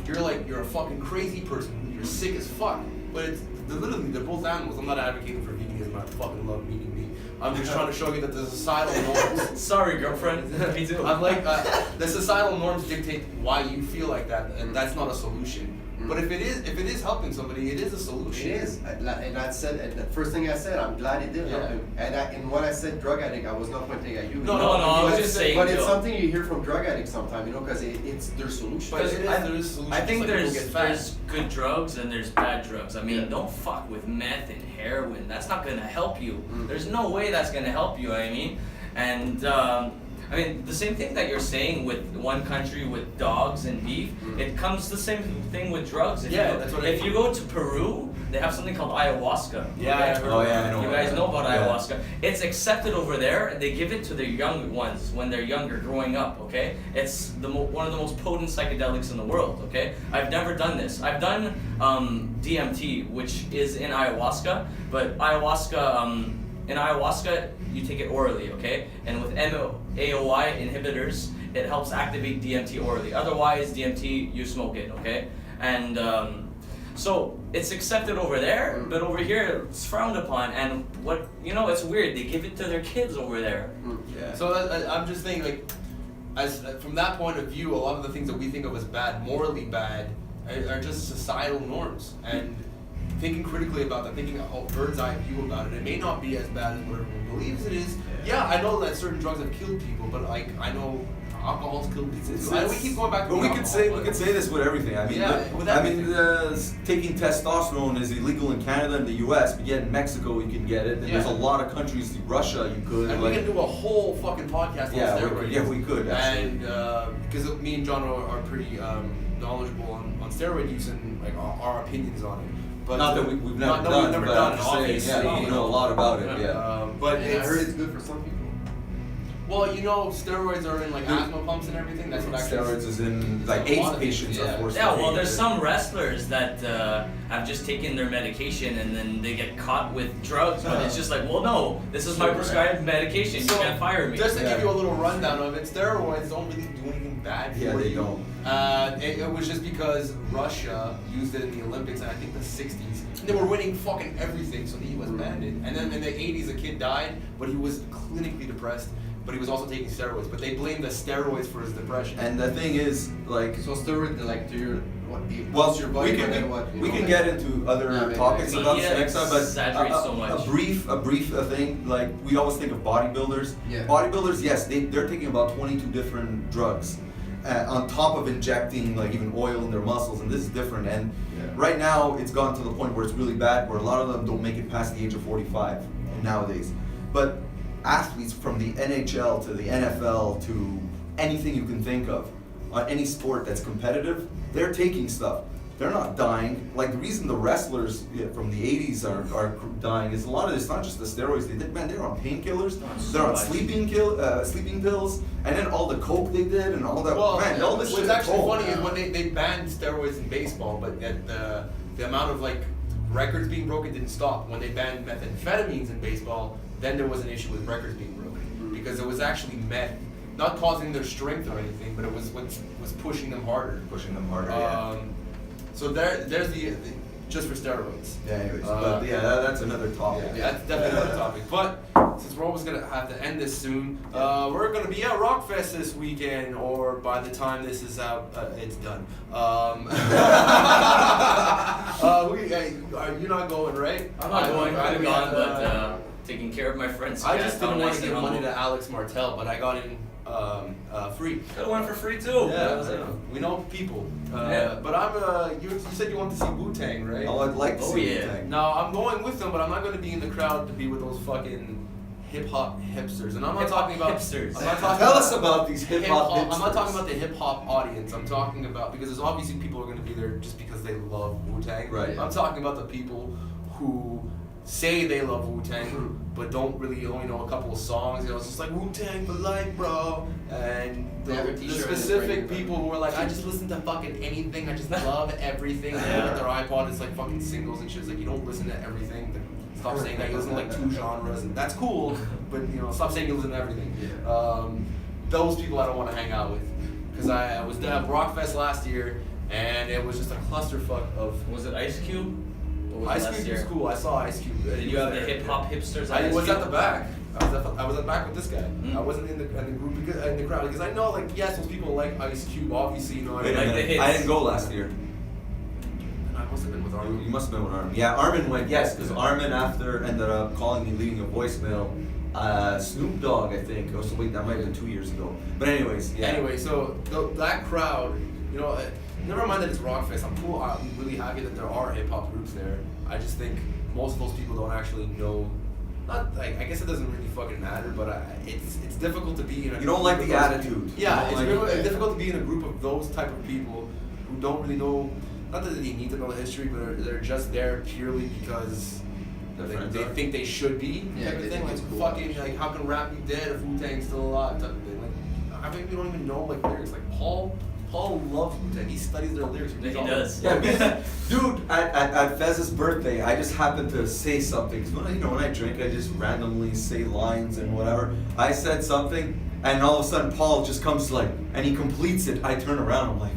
you're a fucking crazy person. You're sick as fuck. But they're both animals. I'm not advocating for veganism. I fucking love eating meat. I'm just trying to show you that the societal norms. Sorry, girlfriend. Me too. I'm like the societal norms dictate why you feel like that, and that's not a solution. But if it is helping somebody, it is a solution. It is, and I said, and the first thing I said, I'm glad it did help Yeah. him. And when I said drug addict, I was not pointing at you. No, I was But just saying. But it's yo, something you hear from drug addicts sometimes, you know, because it's their solution. But it is, I- there is a solution. I think just like people get fat. there's good drugs and there's bad drugs. I mean, Yeah. don't fuck with meth and heroin. That's not gonna help you. Mm. There's no way that's gonna help you. I mean, and I mean the same thing that you're saying with one country with dogs and beef. Mm. It comes the same thing with drugs. If Yeah, you, that's what I if mean. you go to Peru, they have something called ayahuasca. Yeah, Okay? I heard Oh, yeah, I know You about guys that. know about Yeah. ayahuasca. It's accepted over there, and they give it to their young ones when they're younger, growing up. Okay, it's one of the most potent psychedelics in the world. Okay, I've never done this. I've done DMT, which is in ayahuasca, but ayahuasca. In ayahuasca, you take it orally. Okay, and with AOI inhibitors, it helps activate DMT orally. Otherwise, DMT you smoke it. Okay, and So it's accepted over there, but over here it's frowned upon. And what it's weird. They give it to their kids over there. Yeah. So I'm just saying, like, as from that point of view, a lot of the things that we think of as bad, morally bad, are just societal norms. And thinking critically about that, thinking a bird's eye view about it, it may not be as bad as what everyone believes it is. Yeah, I know that certain drugs have killed people, but like I know alcohol's killed people. We keep going back to But we could say this with everything. I mean, taking testosterone is illegal in Canada and the U.S., but yet in Mexico you can get it. And there's a lot of countries, Russia, you could. And we can do a whole fucking podcast on steroids. We could. Actually. And because me and John are pretty knowledgeable on steroid use and like our opinions on it. But not that we've never done it, obviously. We know a lot about it. But I heard it's good for some people. Well, steroids are in like asthma pumps and everything. That's what actually. Steroids is in like AIDS patients are forced. Yeah, well, there's some wrestlers that have just taken their medication and then they get caught with drugs, but it's just like, well, no, this is my prescribed medication. You can't fire me. Just to give you a little rundown of it, steroids don't really do anything bad for you. Yeah, they don't. It was just because Russia used it in the Olympics in I think the 60s. And they were winning fucking everything, so he was banned it. And then in the 80s, a kid died, but he was clinically depressed. But he was also taking steroids. But they blamed the steroids for his depression. And the thing is, like, so steroid like to your your body, we can get into other topics about this next time, but so much. a brief thing. Like, we always think of bodybuilders. Yeah. Bodybuilders, yes, they're taking about 22 different drugs. On top of injecting like even oil in their muscles, and this is different. And right now it's gone to the point where it's really bad, where a lot of them don't make it past the age of 45 nowadays. But athletes from the NHL to the NFL to anything you can think of, on any sport that's competitive, they're taking stuff. They're not dying. Like the reason the wrestlers from the 80s are dying is a lot of it's not just the steroids they did. Man, they're on painkillers. They're on sleeping pills, and then all the coke they did and all that. Well, all this what's shit. actually funny is when they banned steroids in baseball, but at the amount of like records being broken didn't stop. When they banned methamphetamines in baseball, then there was an issue with records being broken because it was actually meth, not causing their strength or anything, but it was what was pushing them harder. So there's the just for steroids. Yeah, anyways, but that's another topic. Yeah, that's definitely another topic. But since we're always gonna have to end this soon, we're gonna be at Rockfest this weekend, or by the time this is out, it's done. You're not going, right? I'm not going. I'm gone, but taking care of my friends. I just didn't want to give money to Alex Martel, but I got in free. Could have went for free too. Yeah, we know people. But I'm. You said you want to see Wu-Tang, right? Oh, I'd like to see Wu-Tang. No, I'm going with them, but I'm not going to be in the crowd to be with those fucking hip hop hipsters. And I'm not talking about hipsters. I'm not talking Tell about us about these hip hop hipsters. I'm not talking about the hip hop audience. I'm talking about because there's obviously people who are going to be there just because they love Wu-Tang. Right. I'm talking about the people who say they love Wu-Tang, but don't really only know a couple of songs. It's just like Wu-Tang for life, bro. And the specific people who are like, I just listen to fucking anything. I just love everything. They look at their iPod, it's like fucking singles and shit. It's like you don't listen to everything. Stop saying that you listen to like 2 genres, and that's cool. But stop saying you listen to everything. Those people I don't want to hang out with, because I was at Rockfest last year, and it was just a clusterfuck of. Was it Ice Cube? Ice Cube was cool. I saw Ice Cube. Did you have the hip hop hipsters? I was at the back. I was at the back with this guy. I wasn't in the group in the crowd because I know yes, those people like Ice Cube. Obviously, Wait, I didn't go last year. I must have been with Armin. You must have been with Armin. Yeah, Armin went. Yes, because Armin after ended up calling me, leaving a voicemail. Snoop Dogg, I think. Oh, so wait, that might have been 2 years ago. But anyways, yeah. Anyway, so that crowd, never mind that it's Rockfest. I'm cool. I'm really happy that there are hip hop groups there. I just think most of those people don't actually know. Not like I guess it doesn't really fucking matter, but it's difficult to be in a. You don't like the attitude. Yeah, it's really difficult to be in a group of those type of people who don't really know. Not that they need to know the history, but they're just there purely because they think they should be. Yeah, type of they thing. think it's cool. Fucking like how can rap be dead if Wu-Tang's still alive? Type of thing. Like I think we don't even know like lyrics. Like Paul loves Wu-Tang. He studies their lyrics. He does. Yeah, because, dude, at Fez's birthday, I just happened to say something. Cause when I drink, I just randomly say lines and whatever. I said something, and all of a sudden Paul just comes and he completes it. I turn around, I'm like,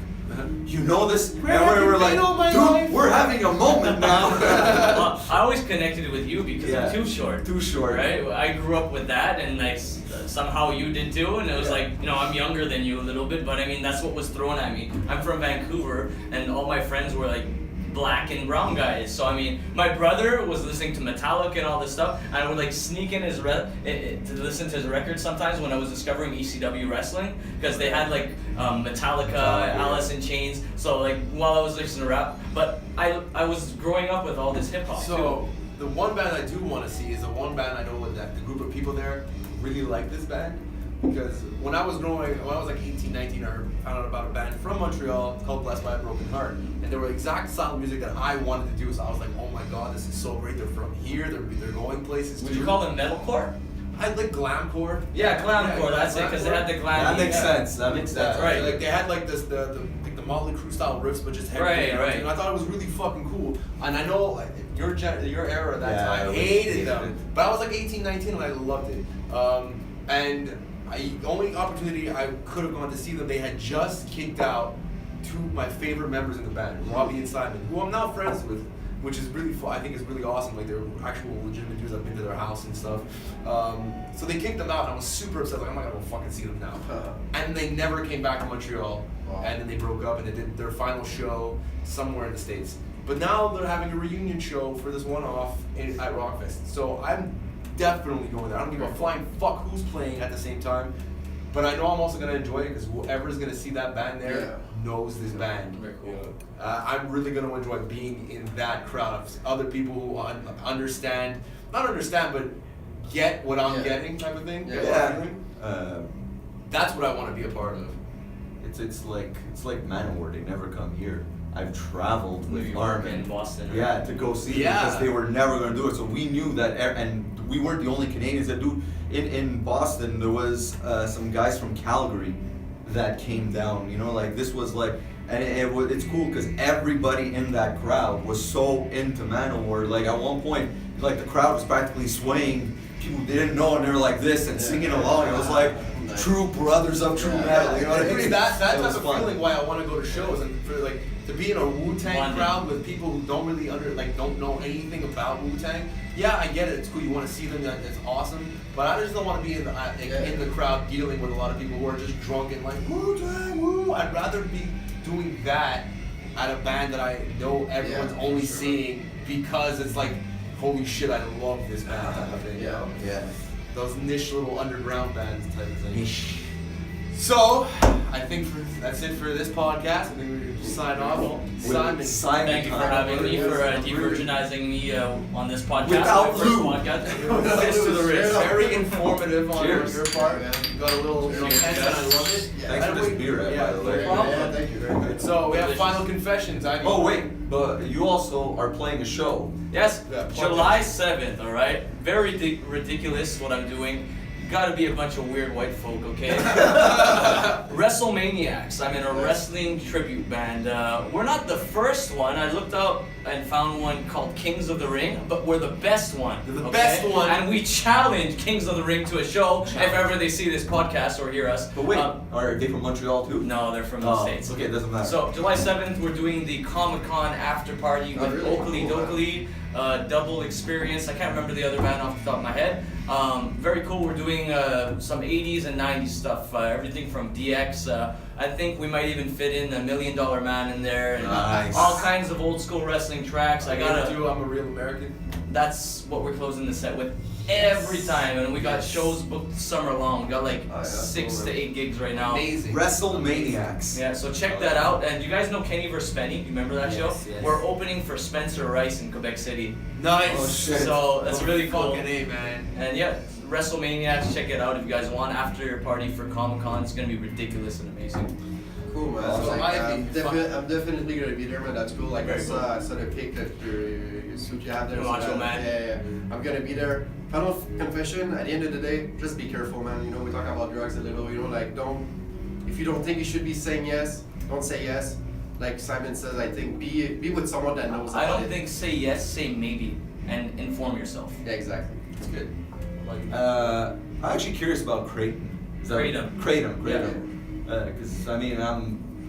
You know this? Where And have you we're like, been all my dude, life?" we're having a moment now. Well, I always connected with you because Yeah. I'm too short. Too short. Right? I grew up with that, and like somehow you did too, and it was Yeah. like, you know, I'm younger than you a little bit, but I mean that's what was thrown at me. I'm from Vancouver, and all my friends were like black and brown guys. So I mean, my brother was listening to Metallica and all this stuff, and I would like sneak in his to listen to his records sometimes when I was discovering ECW wrestling, because they had like Metallica, Alice in Chains. So like while I was listening to rap, but I was growing up with all this hip hop. So the one band I do want to see is the one band I know that the group of people there really like this band, because when I was like 18, 19, I found out about a band from Montreal called Blessed by a Broken Heart, and they were the exact style of music that I wanted to do. So I was like, oh my god, this is so great. They're from here. They're going places. Would too. you call them metalcore? I like glamcore. Yeah, glamcore. That's it, because they had the glam. That makes yeah. sense. That makes sense. Right. Like they had like this the Motley Crue style riffs, but just heavy. Right, and right. And I thought it was really fucking cool. And I know like, your era at that Yeah, time I hated hated them, it. but I was like 18, 19, and I loved it. And the only opportunity I could have gone to see them, they had just kicked out two of my favorite members in the band, Robbie and Simon, who I'm now friends with, which is really fun. I think is really awesome. Like they're actual legitimate dudes. I've been to their house and stuff. So they kicked them out, and I was super upset. Like I'm not gonna go fucking see them now. And they never came back to Montreal. Wow. And then they broke up, and they did their final show somewhere in the States. But now they're having a reunion show for this one-off at Rockfest. So I'm definitely going there. I don't give a flying fuck who's playing at the same time. But I know I'm also gonna enjoy it because whoever's gonna see that band there knows this band. Very cool. I'm really gonna enjoy being in that crowd of other people who understand, not understand, but get what I'm getting, type of thing. Get what I'm feeling. That's what I want to be a part of. It's like Manowar. They never come here. I've traveled New with York Armin. and Boston. Right? Yeah, to go see Yeah. because they were never gonna do it. So we knew that, and we weren't the only Canadians that do. In Boston, there was some guys from Calgary that came down. You know, like this was like, and it's cool because everybody in that crowd was so into Manowar. Like at one point, like the crowd was practically swaying. People didn't know, and they were like this and singing along. It was like true brothers of true metal. You know what I mean? That It type was of fun. feeling why I want to go to shows and for like to be in a Wu-Tang Bonding. crowd with people who don't really don't know anything about Wu-Tang. Yeah, I get it. It's cool. You want to see them. That's awesome. But I just don't want to be in the crowd dealing with a lot of people who are just drunk and like Wu-Tang, woo. I'd rather be doing that at a band that I know everyone's only seeing because it's like, holy shit, I love this band type of thing. You know? Yeah. Those niche little underground bands type of thing. So, I think that's it for this podcast. I think we can sign off. Simon. Thank you for having me, for de-virginizing me on this podcast. Without my first lube. podcast. Fist to the wrist. Very informative on Cheers. your part. You got a little tense and I love it. Thanks for this beer, by the way. no problem. Yeah, thank you very much. So, we have Delicious. final confessions. I mean, Oh wait, but you also are playing a show. Yes, Yeah, plug July 7th, alright? Very ridiculous what I'm doing. Gotta be a bunch of weird white folk, okay? WrestleManiacs. I'm in a wrestling tribute band. We're not the first one. I looked up and found one called Kings of the Ring, but we're the best one. You're the okay? best one. And we challenge Kings of the Ring to a show if ever they see this podcast or hear us. But wait, are they from Montreal too? No, they're from the Oh, States. okay, it doesn't matter. So July 7th, we're doing the Comic-Con after party with really? Oakley Cool, Dokley, Double Experience. I can't remember the other band off the top of my head. Very cool. We're doing some 80s and 90s stuff. Everything from DX. I think we might even fit in $1 Million Man in there. And, Nice. all kinds of old school wrestling tracks. I gotta. I'm a real American. That's what we're closing the set with every time, and we got shows booked summer long. We got like Oh, yeah, 6 cool, to man. 8 gigs right now. Amazing. WrestleManiacs. Yeah, so check that out. And you guys know Kenny vs. Penny? You remember that show? Yes. We're opening for Spencer Rice in Quebec City. Nice. Oh, shit. So that's really cool. Fucking A, man. And yeah, WrestleManiacs, check it out if you guys want. After your party for Comic-Con, it's gonna be ridiculous and amazing. Cool, man. So Like, I'm I'm definitely gonna be there, man. That's cool. Like Very I saw the pic that your suit you have there. The Macho Man. Yeah. I'm gonna be there. Final confession. At the end of the day, just be careful, man. You know, we talk about drugs a little. You know, like if you don't think you should be saying yes, don't say yes. Like Simon says, I think be with someone that knows. I about don't it. think say yes, say maybe, and inform yourself. Yeah, exactly. That's good. I'm actually curious about Kratom. Is that Kratom. Kratom. Because I mean,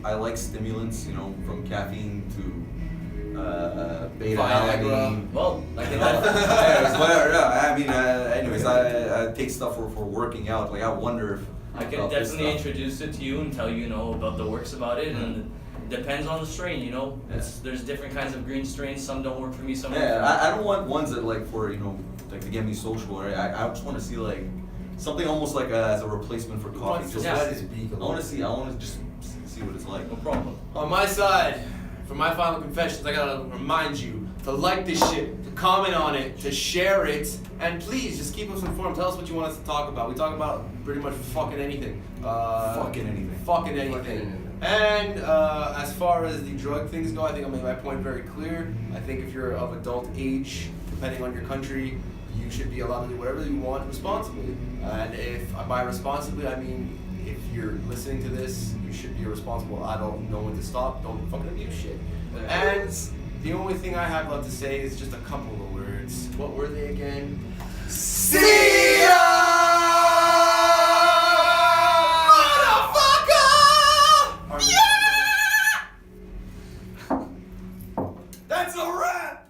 I like stimulants, you know, from caffeine to beta Viagra. alanine. Well, like You know, anyways, whatever. Yeah, I mean, anyways, I take stuff for working out. Like I wonder if I can about this definitely stuff. introduce it to you and tell you, you know, about the works about it, and it depends on the strain, you know. There's different kinds of green strains. Some don't work for me. Some. Yeah, I don't want ones that like for you know like to get me social. Right? I just want to see like something almost like as a replacement for coffee. wants to Just wet his beak a I want to see. I want to just see what it's like. No problem. On my side, for my final confessions, I gotta remind you to like this shit, to comment on it, to share it, and please just keep us informed. Tell us what you want us to talk about. We talk about pretty much fucking anything. Fucking anything. Fucking anything. And as far as the drug things go, I think I made my point very clear. I think if you're of adult age, depending on your country, you should be allowed to do whatever you want responsibly. And if by responsibly, I mean if you're listening to this, you should be a responsible adult, know when to stop, don't fucking abuse shit. And the only thing I have left to say is just a couple of words. What were they again? See ya! Motherfucker! Yeah! That's a wrap!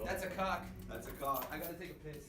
That's a cock. That's a cock. I gotta take a piss.